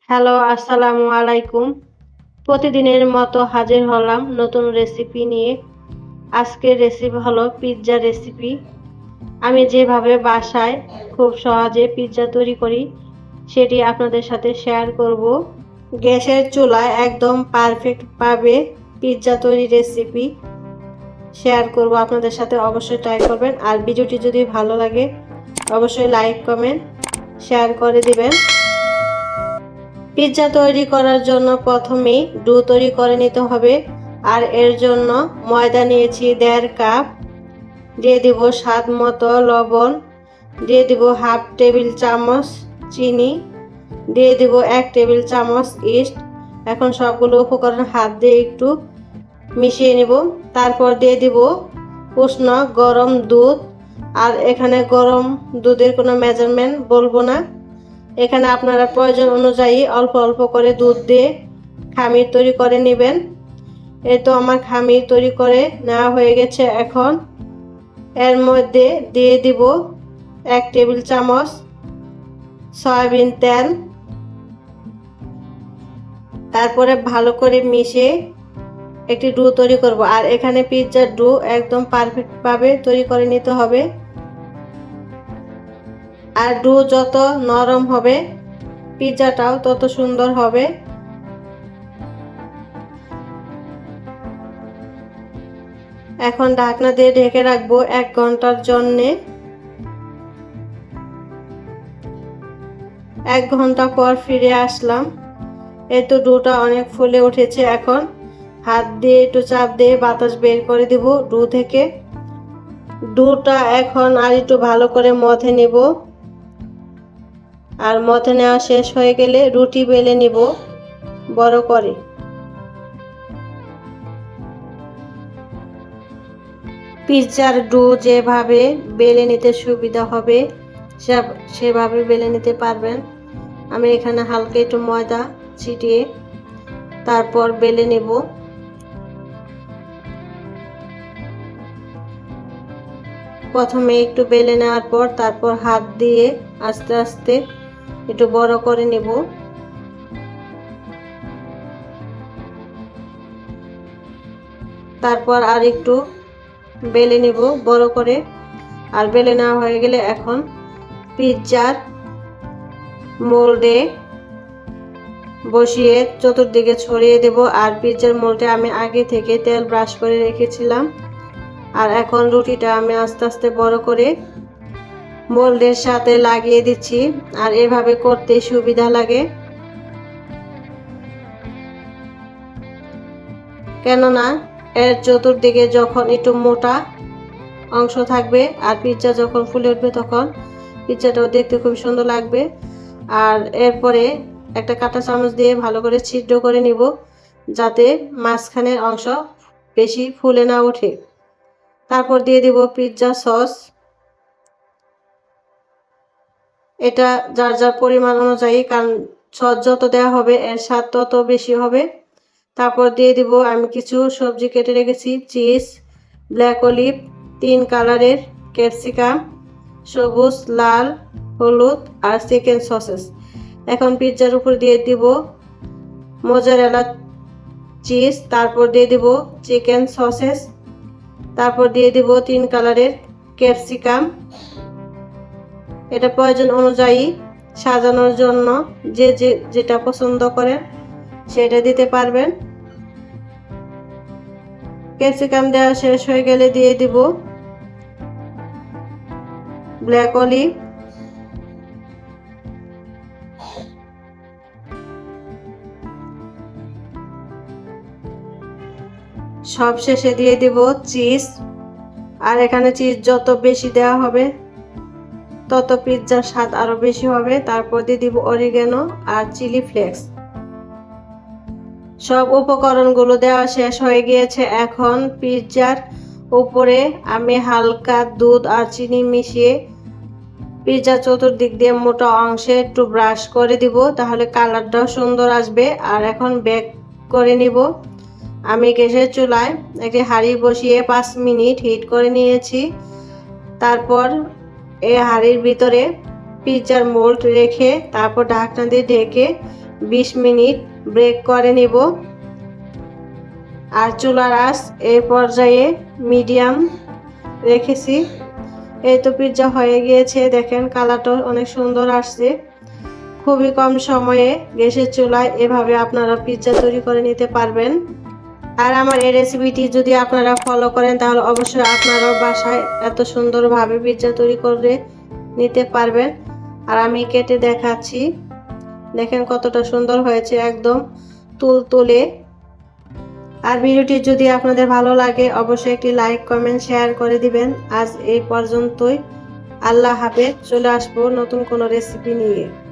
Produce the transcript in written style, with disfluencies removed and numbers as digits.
Hello, আসসালামু আলাইকুম। প্রতিদিনের মতো হাজির হলাম নতুন রেসিপি নিয়ে। আজকের রেসিপি হলো পিৎজা রেসিপি। আমি যেভাবে বাসায় খুব সহজে পিৎজা তৈরি করি সেটি আপনাদের সাথে শেয়ার করব। গ্যাসের চুলায় একদম পারফেক্টভাবে পিৎজা তৈরি রেসিপি শেয়ার করব আপনাদের সাথে, অবশ্যই ট্রাই করবেন। আর ভিডিওটি যদি ভালো লাগে অবশ্যই লাইক, কমেন্ট, শেয়ার করে দিবেন। পিৎজা তৈরি করার জন্য প্রথমেই ডো তৈরি করে নিতে হবে। আর এর জন্য ময়দা নিয়েছি 1.5 কাপ, দিয়ে দিব স্বাদ মতো লবণ, দিয়ে দিব হাফ টেবিল চামচ চিনি, দিয়ে দিব 1 টেবিল চামচ ইস্ট। এখন সবগুলো উপকরণ হাত দিয়ে একটু মিশিয়ে নেব। তারপর দিয়ে দিব উষ্ণ গরম দুধ। আর এখানে গরম দুধের কোনো মেজারমেন্ট বলবো না, এখানে আপনারা প্রয়োজন অনুযায়ী অল্প অল্প করে দুধ দিয়ে খামির তৈরি করে নেবেন। এই তো আমার খামির তৈরি করে নেওয়া হয়ে গেছে। এখন এর মধ্যে দিয়ে দিব 1 টেবিল চামচ সয়াবিন তেল। তারপরে ভালো করে মিশিয়ে একটি ডো তৈরি করব। আর এখানে পিৎজার ডো একদম পারফেক্টভাবে তৈরি করে নিতে হবে। আর ডো যত নরম হবে পিৎজাটাও তত সুন্দর হবে। এখন ঢাকনা দিয়ে ঢেকে রাখবো 1 ঘন্টার জন্যে। 1 ঘন্টা পর ফিরে আসলাম। এই তো ডোটা অনেক ফুলে উঠেছে। এখন হাত দিয়ে একটু চাপ দিয়ে বাতাস বের করে দিব ডো থেকে। ডোটা এখন আর একটু ভালো করে মথে নিব। আর মথে নেওয়া শেষ হয়ে গেলে রুটি বেলে নিব বড় করে। পিৎজার ডো যেভাবে বেলে নিতে সুবিধা হবে সেভাবে বেলে নিতে পারবেন। আমি এখানে হালকা একটু ময়দা ছিটিয়ে তারপর বেলে নেব। প্রথমে একটু বেলে নেওয়ার পর তারপর হাত দিয়ে আস্তে আস্তে একটু বড় করে নেব। তারপর আর একটু বেলে নেব বড় করে। আর বেলে নেওয়া হয়ে গেলে এখন পিৎজার মোল্ডে বসিয়ে চতুর্দিকে ছড়িয়ে দেব। আর পিৎজার মোল্ডে আমি আগে থেকে তেল ব্রাশ করে রেখেছিলাম। আর এখন রুটিটা আমি আস্তে আস্তে বড় করে মোল্ডের সাথে লাগিয়ে দিচ্ছি। আর এভাবে করতে সুবিধা লাগে, কেননা এর চতুর্দিকে যখন একটু মোটা অংশ থাকবে আর পিৎজা যখন ফুলে উঠবে তখন পিৎজাটাও দেখতে খুব সুন্দর লাগবে। আর এরপরে একটা কাঁটা চামচ দিয়ে ভালো করে ছিদ্র করে নিব যাতে মাঝখানের অংশ বেশি ফুলে না ওঠে। তারপর দিয়ে দিব পিৎজা সস। এটা যার যার পরিমাণ অনুযায়ী, কারণ সস যত দেওয়া হবে এর স্বাদ তত বেশি হবে। তারপর দিয়ে দিব আমি কিছু সবজি কেটে রেখেছি, চিজ, ব্ল্যাক অলিভ, 3 কালারের ক্যাপসিকাম, সবুজ, লাল, হলুদ আর চিকেন সসেস। এখন পিৎজার উপর দিয়ে দিব মোজারেলা চিজ, তারপর দিয়ে দিব চিকেন সসেস, তারপর দিয়ে দিব 3 কালারের ক্যাপসিকাম। এটা প্রয়োজন অনুযায়ী সাজানোর জন্য যে যেটা পছন্দ করেন সেটা দিতে পারবেন। ক্যাপসিকাম দেওয়া শেষ হয়ে গেলে দিয়ে দিব ব্ল্যাক অলিভ, সব শেষে দিয়ে দিব চিজ। আর এখানে চিজ যত বেশি দেওয়া হবে তত পিৎজার স্বাদ আরো বেশি হবে। তারপর দিয়ে দিব অরিগানো আর চিলি ফ্লেক্স। সব উপকরণগুলো দেওয়া শেষ হয়ে গিয়েছে। এখন পিৎজার উপরে আমি হালকা দুধ আর চিনি মিশিয়ে পিৎজা চতুর্দিক দিয়ে মোটা অংশে একটু ব্রাশ করে দিব, তাহলে কালারটাও সুন্দর আসবে। আর এখন বেক করে নিব। আমি গ্যাসের চুলায় একটি হাঁড়ি বসিয়ে 5 মিনিট হিট করে নিয়েছি। তারপর এই হাঁড়ির ভিতরে পিৎজার মোল্ড রেখে তারপর ঢাকনা দিয়ে ঢেকে 20 মিনিট ব্রেক করে নিব। আর চুলার আঁচ এই পর্যায়ে মিডিয়াম রেখেছি। এই তো পিৎজা হয়ে গিয়েছে, দেখেন কালারটা অনেক সুন্দর আসছে। খুবই কম সময়ে গ্যাসের চুলায় এভাবে আপনারা পিৎজা তৈরি করে নিতে পারবেন। আর আমার এই রেসিপিটি যদি আপনারা ফলো করেন তাহলে অবশ্যই আপনারাও বাসায় এত সুন্দরভাবে পিৎজা তৈরি করে নিতে পারবেন। আর আমি কেটে দেখাচ্ছি, দেখেন কতটা সুন্দর হয়েছে, একদম তুলতুলে। আর ভিডিওটি যদি আপনাদের ভালো লাগে অবশ্যই একটি লাইক কমেন্ট শেয়ার করে দিবেন। আজ এই পর্যন্তই, আল্লাহ হাফেজ। চলে আসবো নতুন কোনো রেসিপি নিয়ে।